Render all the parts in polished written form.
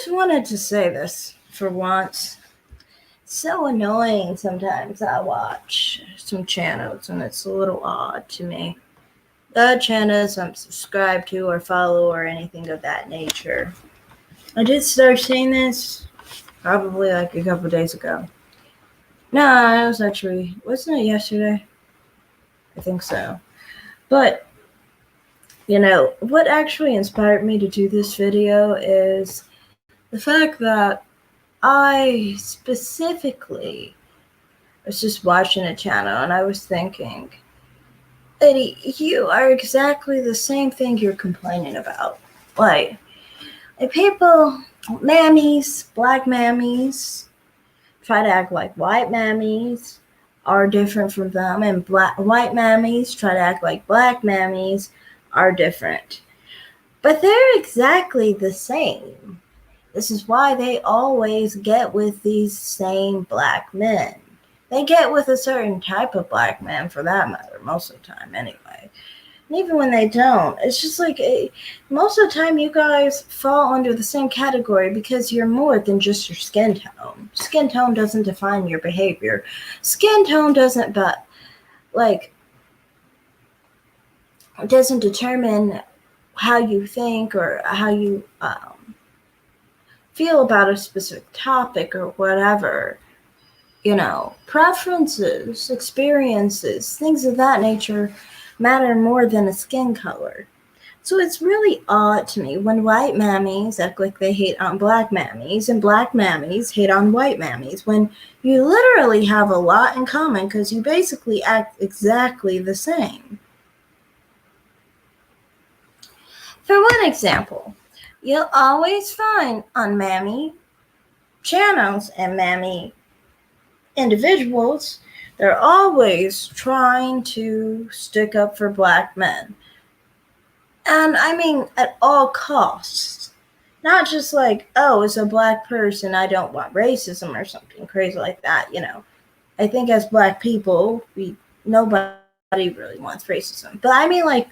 just wanted to say this for once. So annoying sometimes. I watch some channels and it's a little odd to me. The channels I'm subscribed to or follow or anything of that nature. I did start seeing this probably like a couple days ago. No, it was actually, wasn't it yesterday? I think so. But, what actually inspired me to do this video is the fact that I specifically was just watching a channel and I was thinking, Eddie, you are exactly the same thing you're complaining about. Like people, mammies, black mammies, try to act like white mammies are different from them, and white mammies try to act like black mammies are different. But they're exactly the same. This is why they always get with these same black men. They get with a certain type of black man, for that matter, most of the time anyway. And even when they don't, it's just like most of the time you guys fall under the same category because you're more than just your skin tone. Skin tone doesn't define your behavior. Skin tone doesn't determine how you think or how you feel about a specific topic or whatever. Preferences, experiences, things of that nature matter more than a skin color. So it's really odd to me when white mammies act like they hate on black mammies and black mammies hate on white mammies, when you literally have a lot in common because you basically act exactly the same. For one example, you'll always find on mammy channels and mammy individuals, they're always trying to stick up for black men. And I mean, at all costs. Not just like, oh, as a black person, I don't want racism or something crazy like that, I think as black people, nobody really wants racism. But I mean, like,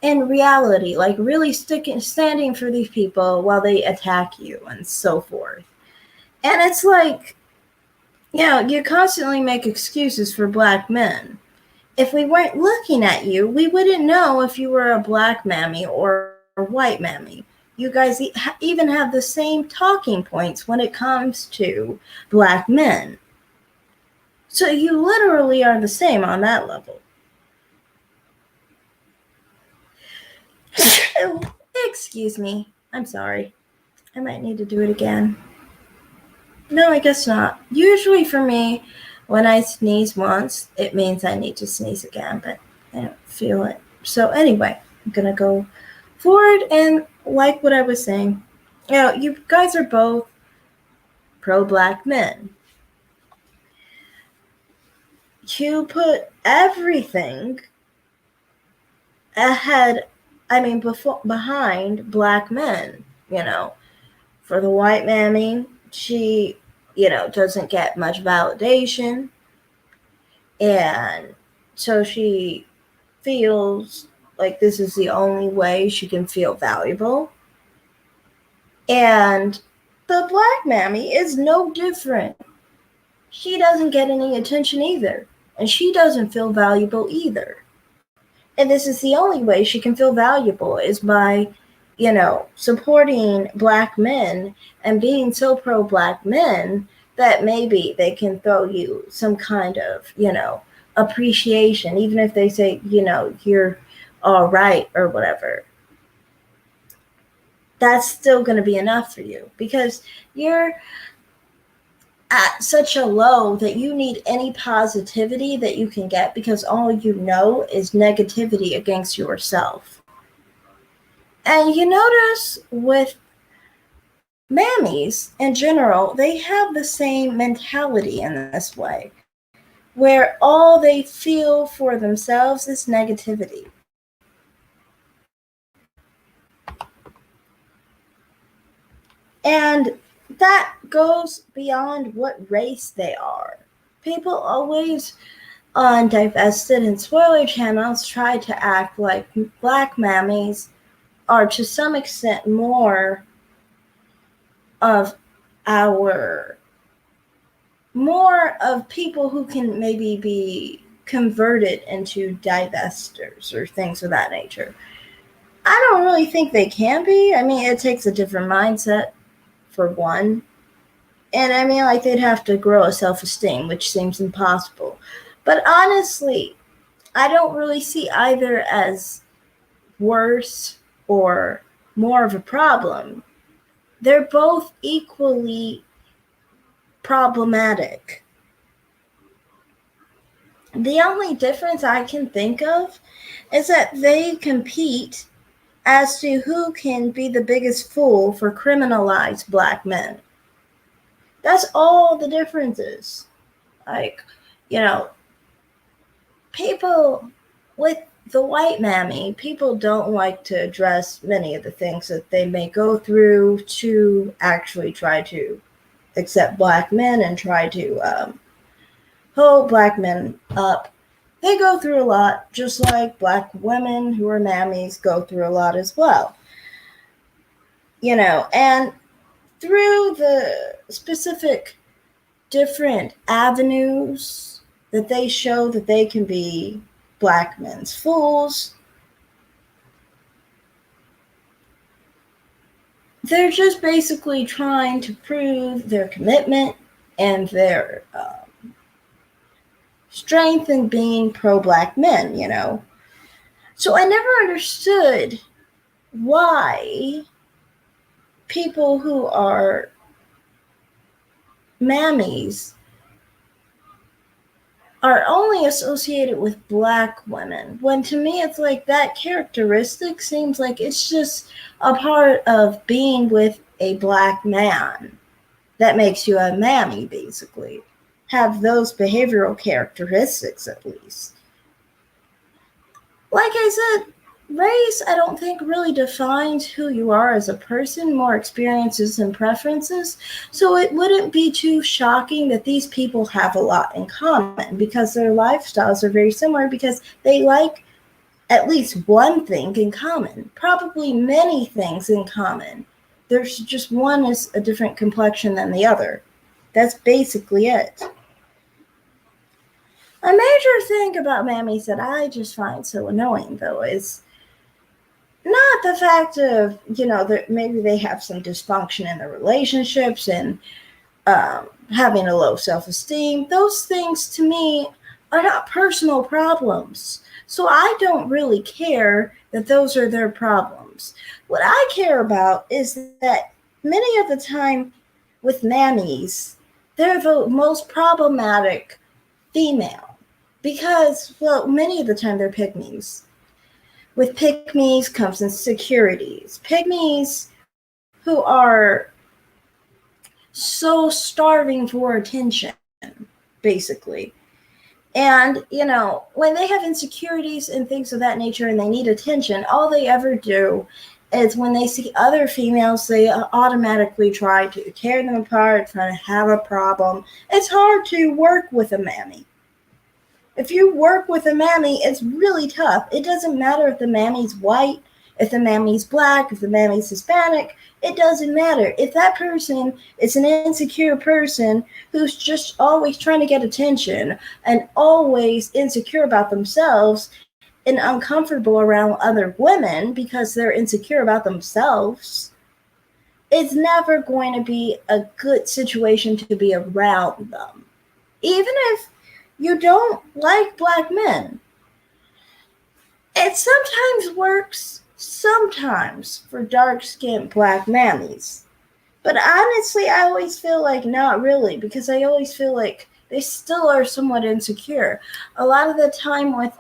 in reality, like really standing for these people while they attack you and so forth. And it's like, you constantly make excuses for black men. If we weren't looking at you, we wouldn't know if you were a black mammy or a white mammy. You guys even have the same talking points when it comes to black men. So you literally are the same on that level. Excuse me. I'm sorry. I might need to do it again. No, I guess not. Usually for me, when I sneeze once, it means I need to sneeze again, but I don't feel it. So anyway, I'm going to go forward and like what I was saying. You guys are both pro-black men. You put everything behind black men, For the white mammy, she, doesn't get much validation. And so she feels like this is the only way she can feel valuable. And the black mammy is no different. She doesn't get any attention either. And she doesn't feel valuable either. And this is the only way she can feel valuable is by, supporting black men and being so pro-black men that maybe they can throw you some kind of, appreciation, even if they say, you're all right or whatever. That's still going to be enough for you because you're at such a low that you need any positivity that you can get because all you know is negativity against yourself. And you notice with mammies in general, they have the same mentality in this way, where all they feel for themselves is negativity. And that goes beyond what race they are. People always on divested and spoiler channels try to act like black mammies are to some extent more of our more of people who can maybe be converted into divestors or things of that nature. I don't really think they can be. I mean, it takes a different mindset, for one. And I mean, like, they'd have to grow a self-esteem, which seems impossible. But honestly, I don't really see either as worse or more of a problem. They're both equally problematic. The only difference I can think of is that they compete as to who can be the biggest fool for criminalized black men. That's all the difference is. Like, you know, people with the white mammy, people don't like to address many of the things that they may go through to actually try to accept black men and try to hold black men up. They go through a lot, just like black women who are mammies go through a lot as well. You know, and through the specific different avenues that they show that they can be black men's fools, they're just basically trying to prove their commitment and their strength in being pro-black men, you know. So I never understood why people who are mammies are only associated with black women, when to me it's like that characteristic seems like it's just a part of being with a black man that makes you a mammy, basically. Have those behavioral characteristics at least. Like I said, race, I don't think really defines who you are as a person, more experiences and preferences. So it wouldn't be too shocking that these people have a lot in common because their lifestyles are very similar, because they like at least one thing in common, probably many things in common. There's just one is a different complexion than the other. That's basically it. A major thing about mammies that I just find so annoying, though, is not the fact of, you know, that maybe they have some dysfunction in their relationships and having a low self-esteem. Those things, to me, are not personal problems. So I don't really care that those are their problems. What I care about is that many of the time with mammies, they're the most problematic female. Because, well, many of the time they're pygmies. With pygmies comes insecurities. Pygmies who are so starving for attention, basically. And, you know, when they have insecurities and things of that nature and they need attention, all they ever do is when they see other females, they automatically try to tear them apart, try to have a problem. It's hard to work with a mammy. If you work with a mammy, it's really tough. It doesn't matter if the mammy's white, if the mammy's black, if the mammy's Hispanic. It doesn't matter. If that person is an insecure person who's just always trying to get attention and always insecure about themselves and uncomfortable around other women because they're insecure about themselves, it's never going to be a good situation to be around them. Even if you don't like black men. It sometimes works, sometimes, for dark-skinned black mammies. But honestly, I always feel like not really, because I always feel like they still are somewhat insecure. A lot of the time with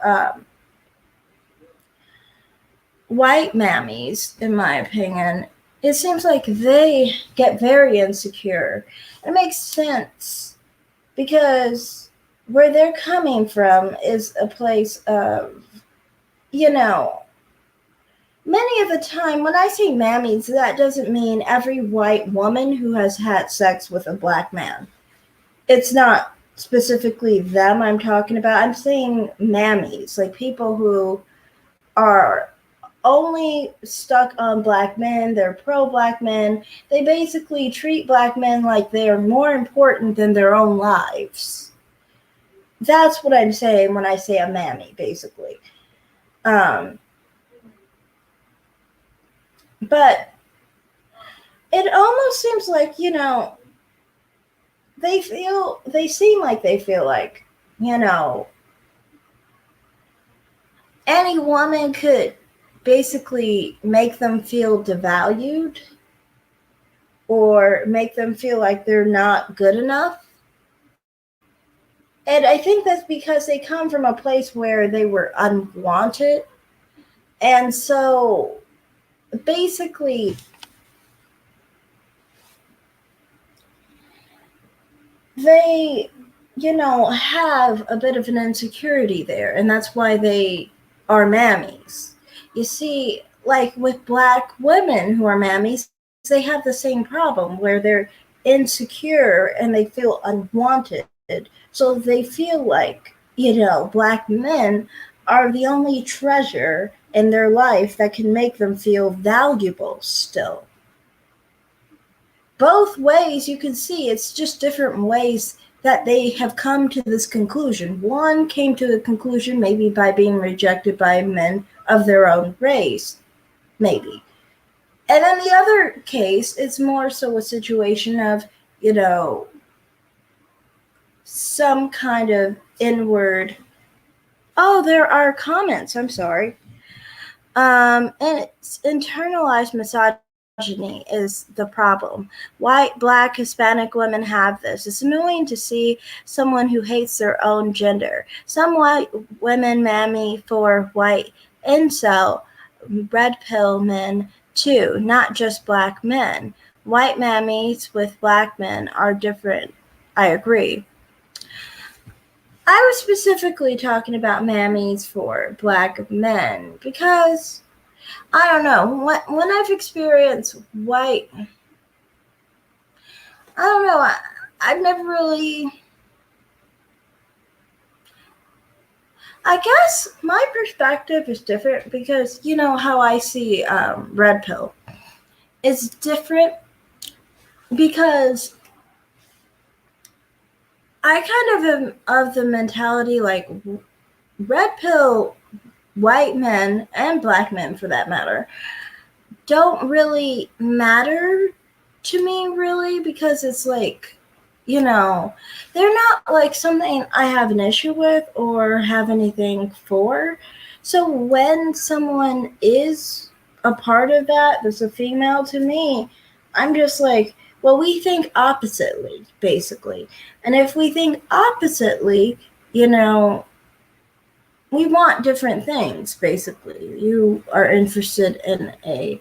white mammies, in my opinion, it seems like they get very insecure. It makes sense, because where they're coming from is a place of, you know, many of the time when I say mammies, that doesn't mean every white woman who has had sex with a black man. It's not specifically them I'm talking about. I'm saying mammies, like people who are only stuck on black men. They're pro black men. They basically treat black men like they're more important than their own lives. That's what I'm saying when I say a mammy, basically. But it almost seems like, they seem like they feel like, any woman could basically make them feel devalued or make them feel like they're not good enough. And I think that's because they come from a place where they were unwanted. And so basically, they, have a bit of an insecurity there. And that's why they are mammies. You see, like with black women who are mammies, they have the same problem where they're insecure and they feel unwanted. So they feel like, black men are the only treasure in their life that can make them feel valuable still. Both ways you can see it's just different ways that they have come to this conclusion. One came to the conclusion maybe by being rejected by men of their own race, maybe. And then the other case, it's more so a situation of, some kind of inward, oh, there are comments, I'm sorry. And it's internalized misogyny is the problem. White, black, Hispanic women have this. It's annoying to see someone who hates their own gender. Some white women mammy for white incel, red pill men too, not just black men. White mammies with black men are different. I agree. I was specifically talking about mammies for black men because, I don't know, when I've experienced white, I don't know, I've never really, I guess my perspective is different because, how I see red pill is different because I kind of am of the mentality like red pill white men and black men for that matter don't really matter to me really because it's like, they're not like something I have an issue with or have anything for. So when someone is a part of that's a female to me, I'm just like, well, we think oppositely, basically. And if we think oppositely, we want different things, basically. You are interested in a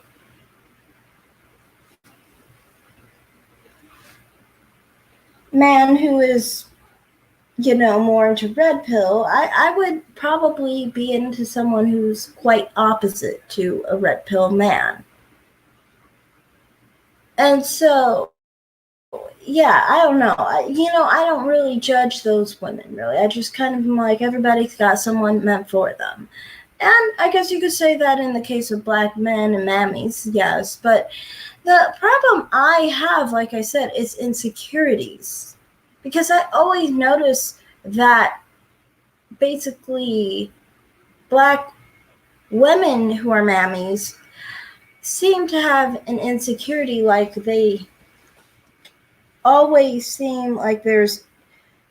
man who is, more into red pill. I would probably be into someone who's quite opposite to a red pill man. And so, yeah, I don't know. I don't really judge those women, really. I just kind of am like, everybody's got someone meant for them. And I guess you could say that in the case of black men and mammies, yes. But the problem I have, like I said, is insecurities. Because I always notice that basically black women who are mammies seem to have an insecurity, like they always seem like there's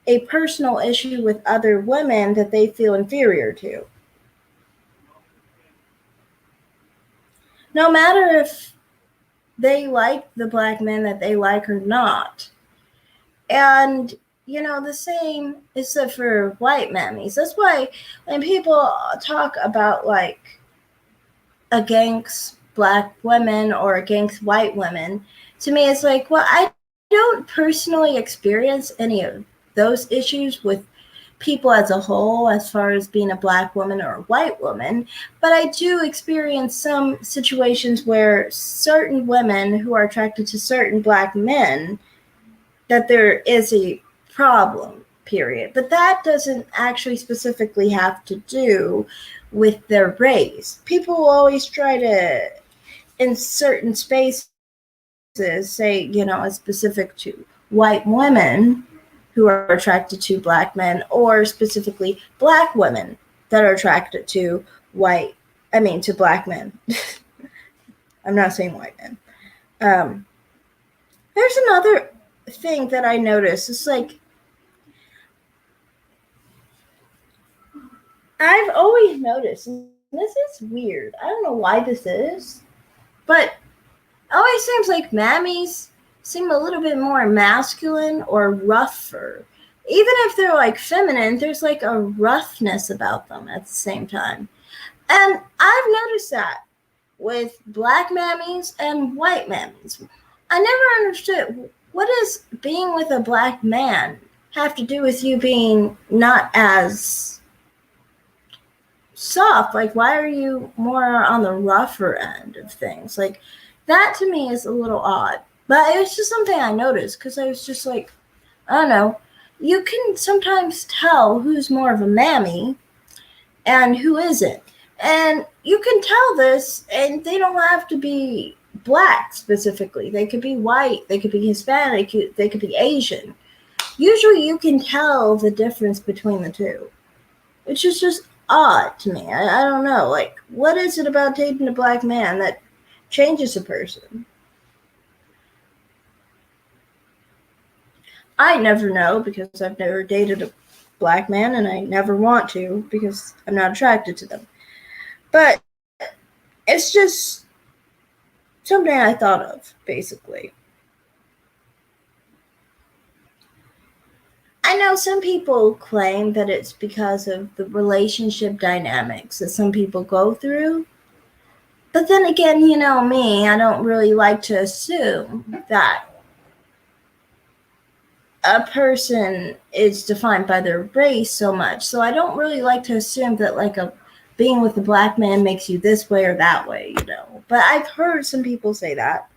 a personal issue with other women that they feel inferior to. No matter if they like the black men that they like or not. And, the same is said for white mammies. That's why when people talk about like against black women or against white women, to me it's like, well, I don't personally experience any of those issues with people as a whole as far as being a black woman or a white woman, but I do experience some situations where certain women who are attracted to certain black men, that there is a problem. period. But that doesn't actually specifically have to do with their race. People always try to, in certain spaces, say, it's specific to white women who are attracted to black men, or specifically black women that are attracted to to black men. I'm not saying white men. There's another thing that I noticed. It's like, I've always noticed, and this is weird. I don't know why this is, but it always seems like mammies seem a little bit more masculine or rougher. Even if they're like feminine, there's like a roughness about them at the same time. And I've noticed that with black mammies and white mammies. I never understood, what does being with a black man have to do with you being not as soft? Like, why are you more on the rougher end of things? Like, that to me is a little odd. But it was just something I noticed, because I was just like, I don't know. You can sometimes tell who's more of a mammy and who isn't. And you can tell this, and they don't have to be black specifically. They could be white, they could be Hispanic, they could be Asian. Usually you can tell the difference between the two, which is just odd to me. I don't know. Like, what is it about dating a black man that changes a person? I never know, because I've never dated a black man, and I never want to, because I'm not attracted to them. But it's just something I thought of, basically. I know some people claim that it's because of the relationship dynamics that some people go through. But then again, you know me, I don't really like to assume that a person is defined by their race so much. So I don't really like to assume that like being with a black man makes you this way or that way, But I've heard some people say that.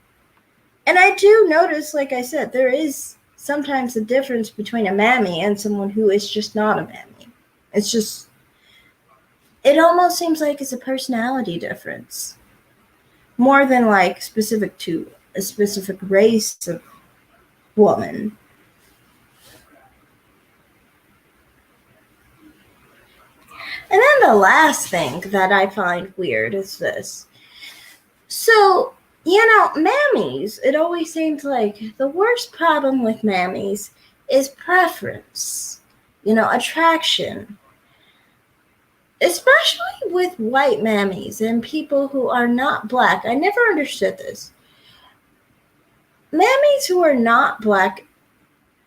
And I do notice, like I said, there is sometimes a difference between a mammy and someone who is just not a mammy. It's just, it almost seems like it's a personality difference, more than like specific to a specific race of woman. And then the last thing that I find weird is this. So, mammies, it always seems like the worst problem with mammies is preference, attraction. Especially with white mammies and people who are not black. I never understood this. Mammies who are not black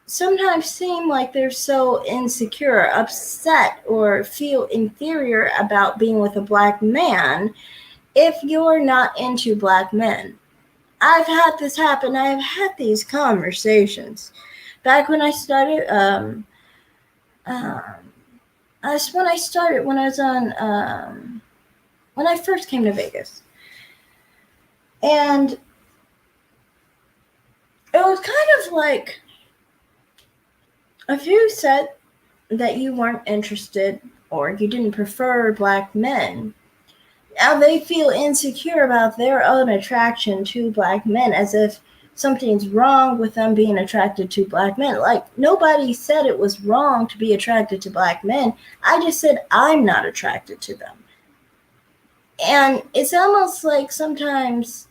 sometimes seem like they're so insecure, upset, or feel inferior about being with a black man if you're not into black men. I've had this happen. I've had these conversations. Back when I started, when I first came to Vegas. And it was kind of like, if you said that you weren't interested or you didn't prefer black men, now they feel insecure about their own attraction to black men, as if something's wrong with them being attracted to black men. Like, nobody said it was wrong to be attracted to black men. I just said I'm not attracted to them. And it's almost like sometimes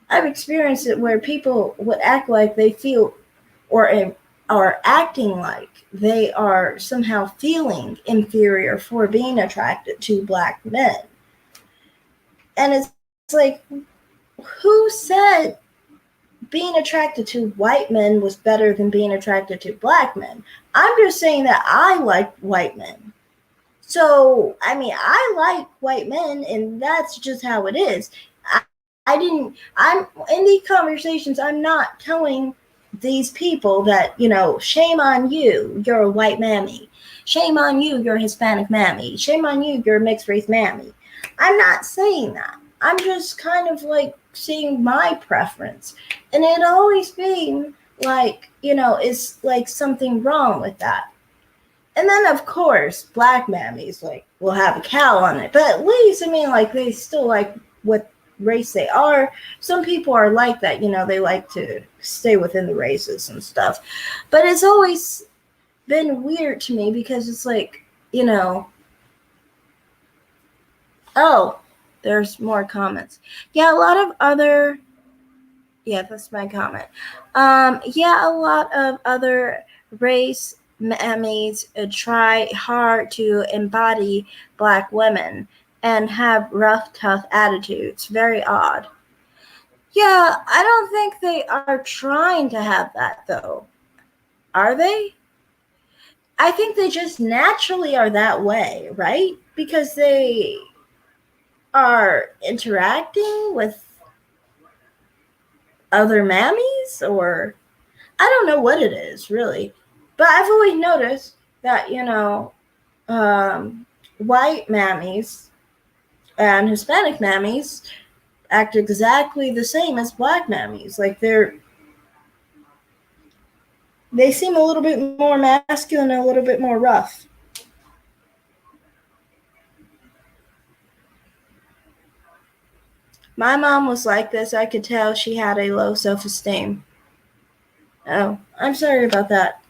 I've experienced it where people would act like they feel or are acting like they are somehow feeling inferior for being attracted to black men. And it's like, who said being attracted to white men was better than being attracted to black men? I'm just saying that I like white men. So, I like white men, and that's just how it is. I'm in these conversations, I'm not telling these people that, shame on you, you're a white mammy. Shame on you, you're a Hispanic mammy. Shame on you, you're a mixed race mammy. I'm not saying that. I'm just kind of like seeing my preference. And it always been like, it's like something wrong with that. And then, of course, black mammies, like, will have a cow on it. But at least, I mean, like, they still like what race they are. Some people are like that, they like to stay within the races and stuff. But it's always been weird to me because it's like, oh, there's more comments. Yeah, a lot of other, yeah, that's my comment. Yeah, a lot of other race mammies try hard to embody black women and have rough, tough attitudes. Very odd. Yeah, I don't think they are trying to have that, though. Are they? I think they just naturally are that way, right? Because they are interacting with other mammies, or I don't know what it is, really. But I've always noticed that, white mammies and Hispanic mammies act exactly the same as black mammies. Like, they seem a little bit more masculine and a little bit more rough. My mom was like this. I could tell she had a low self-esteem. Oh, I'm sorry about that.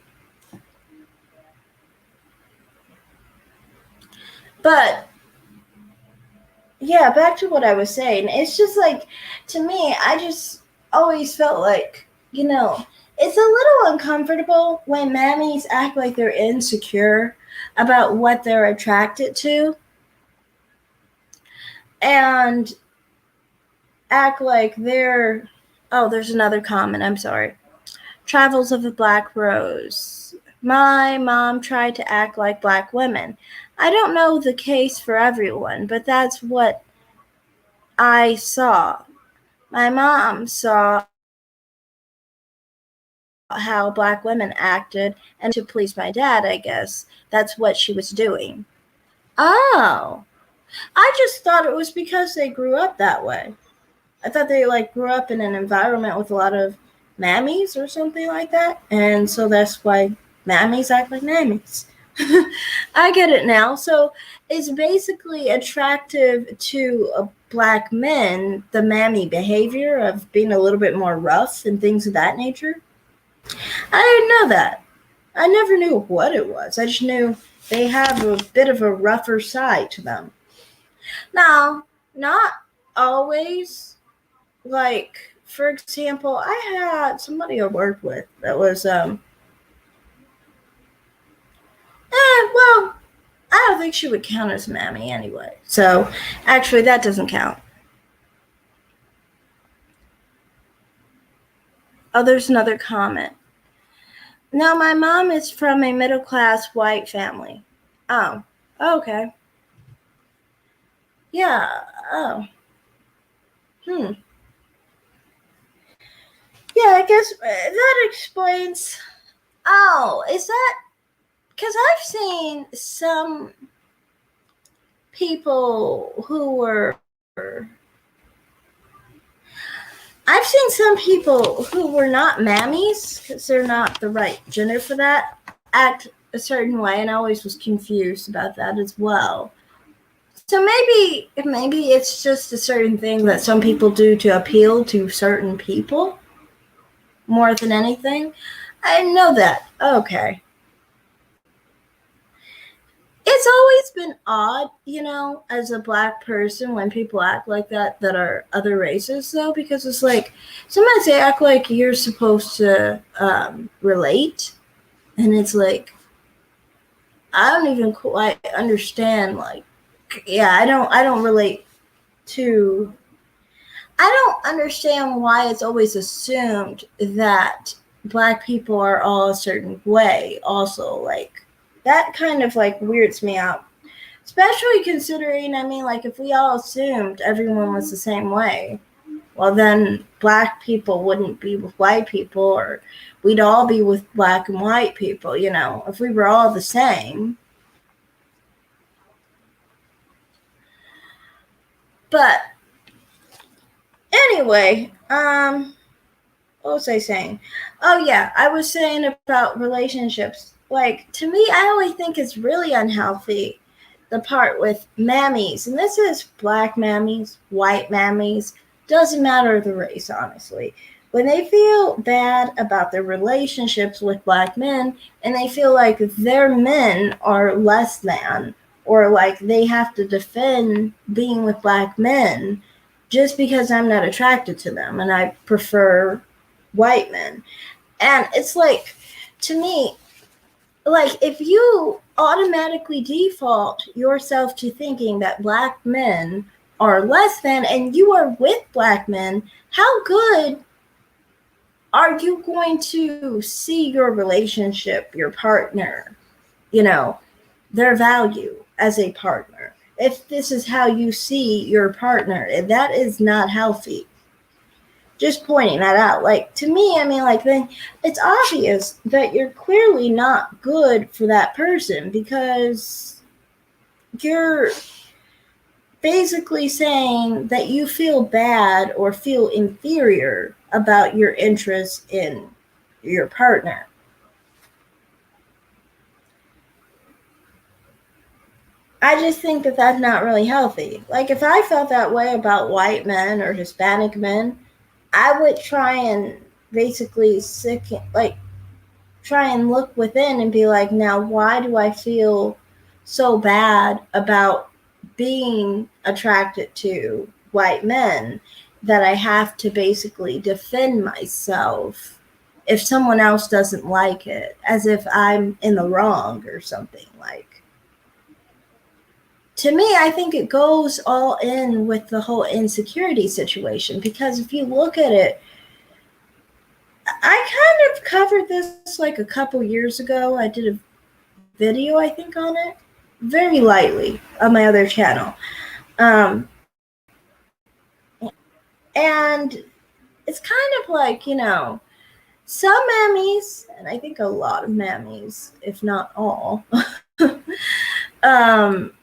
But yeah, back to what I was saying. It's just like, to me, I just always felt like, it's a little uncomfortable when mammies act like they're insecure about what they're attracted to and act like they're. Oh, there's another comment. I'm sorry. Travels of a Black Rose. My mom tried to act like black women. I don't know the case for everyone, but that's what I saw. My mom saw how black women acted and to please my dad, I guess. That's what she was doing. Oh, I just thought it was because they grew up that way. I thought they like grew up in an environment with a lot of mammies or something like that. And so that's why mammies act like mammies. I get it now. So it's basically attractive to black men, the mammy behavior of being a little bit more rough and things of that nature. I didn't know that. I never knew what it was. I just knew they have a bit of a rougher side to them. Now, not always. Like, for example, I had somebody I worked with that was, well, I don't think she would count as mammy anyway. So, actually, that doesn't count. Oh, there's another comment. No, my mom is from a middle-class white family. Oh, okay. Yeah, oh. Yeah, I guess that explains. Oh, is that because I've seen some people who were. I've seen some people who were not mammies, because they're not the right gender for that, act a certain way, and I always was confused about that as well. So maybe it's just a certain thing that some people do to appeal to certain people more than anything. I didn't know that. Okay. It's always been odd, as a black person when people act like that are other races, though, because it's like sometimes they act like you're supposed to relate, and it's like I don't even quite understand. Like, yeah, I don't relate to. I don't understand why it's always assumed that black people are all a certain way. Also, like that kind of like weirds me out. Especially considering, I mean, like, if we all assumed everyone was the same way, well, then black people wouldn't be with white people, or we'd all be with black and white people, if we were all the same. But anyway, what was I saying? Oh, yeah, I was saying about relationships. like, to me, I always think it's really unhealthy, the part with mammies, and this is black mammies, white mammies, doesn't matter the race, honestly. When they feel bad about their relationships with black men and they feel like their men are less than, or like they have to defend being with black men just because I'm not attracted to them and I prefer white men. And it's like, to me, like, if you automatically default yourself to thinking that black men are less than and you are with black men, how good are you going to see your relationship, your partner, you know, their value as a partner? If this is how you see your partner, that is not healthy. Just pointing that out. Like, to me, I mean, like, then it's obvious that you're clearly not good for that person, because you're basically saying that you feel bad or feel inferior about your interest in your partner. I just think that that's not really healthy. Like, if I felt that way about white men or Hispanic men, I would try and basically try and look within and be like, now, why do I feel so bad about being attracted to white men that I have to basically defend myself if someone else doesn't like it, as if I'm in the wrong or something? Like, to me, I think it goes all in with the whole insecurity situation, because if you look at it, I kind of covered this like a couple years ago. I did a video, I think, on it very lightly on my other channel. Um, and it's kind of like, some mammies, and I think a lot of mammies, if not all, um,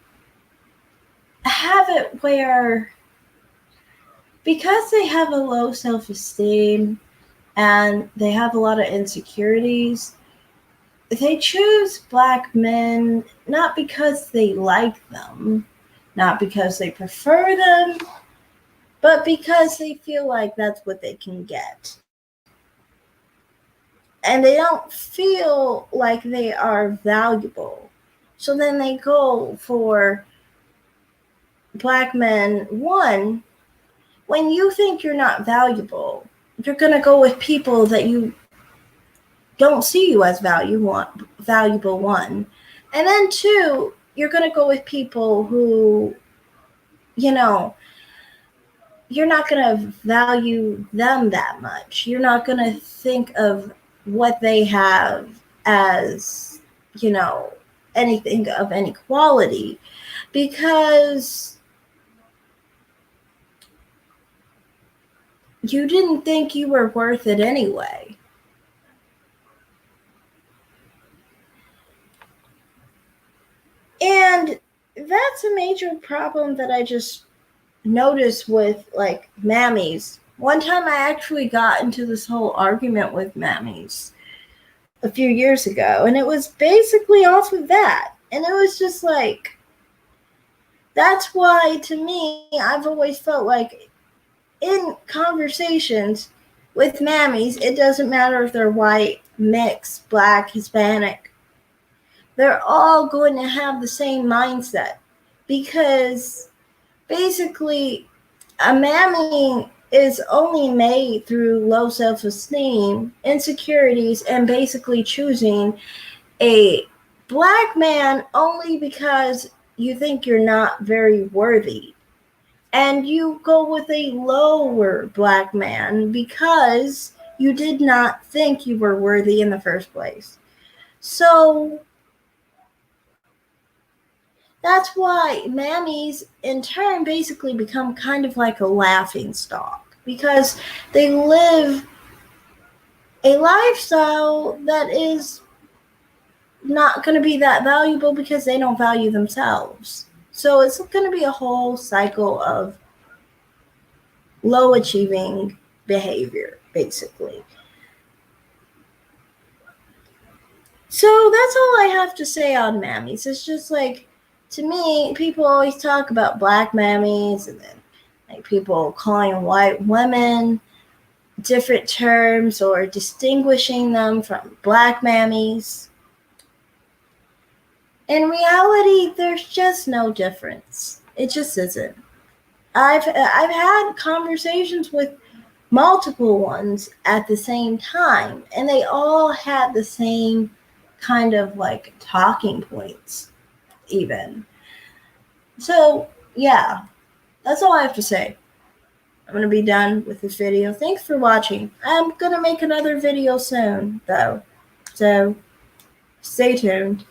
have it where, because they have a low self-esteem and they have a lot of insecurities, they choose black men not because they like them, not because they prefer them, but because they feel like that's what they can get. And they don't feel like they are valuable. So then they go for black men. One, when you think you're not valuable, you're going to go with people that you don't see you as valuable, one. And then two, you're going to go with people who, you know, you're not going to value them that much. You're not going to think of what they have as, you know, anything of any quality, because you didn't think you were worth it anyway. And that's a major problem that I just noticed with, like, mammies. One time I actually got into this whole argument with mammies a few years ago, and it was basically off of that. And it was just like, that's why, to me, I've always felt like in conversations with mammies, it doesn't matter if they're white, mixed, black, Hispanic. They're all going to have the same mindset, because basically a mammy is only made through low self-esteem, insecurities, and basically choosing a black man only because you think you're not very worthy. And you go with a lower black man because you did not think you were worthy in the first place. So that's why mammies in turn basically become kind of like a laughing stock, because they live a lifestyle that is not going to be that valuable because they don't value themselves. So it's going to be a whole cycle of low achieving behavior, basically. So that's all I have to say on mammies. It's just like, to me, people always talk about black mammies, and then like people calling white women different terms or distinguishing them from black mammies. In reality, there's just no difference. It just isn't. I've had conversations with multiple ones at the same time, and they all had the same kind of like talking points, even. So, yeah, that's all I have to say. I'm going to be done with this video. Thanks for watching. I'm going to make another video soon, though. So, stay tuned.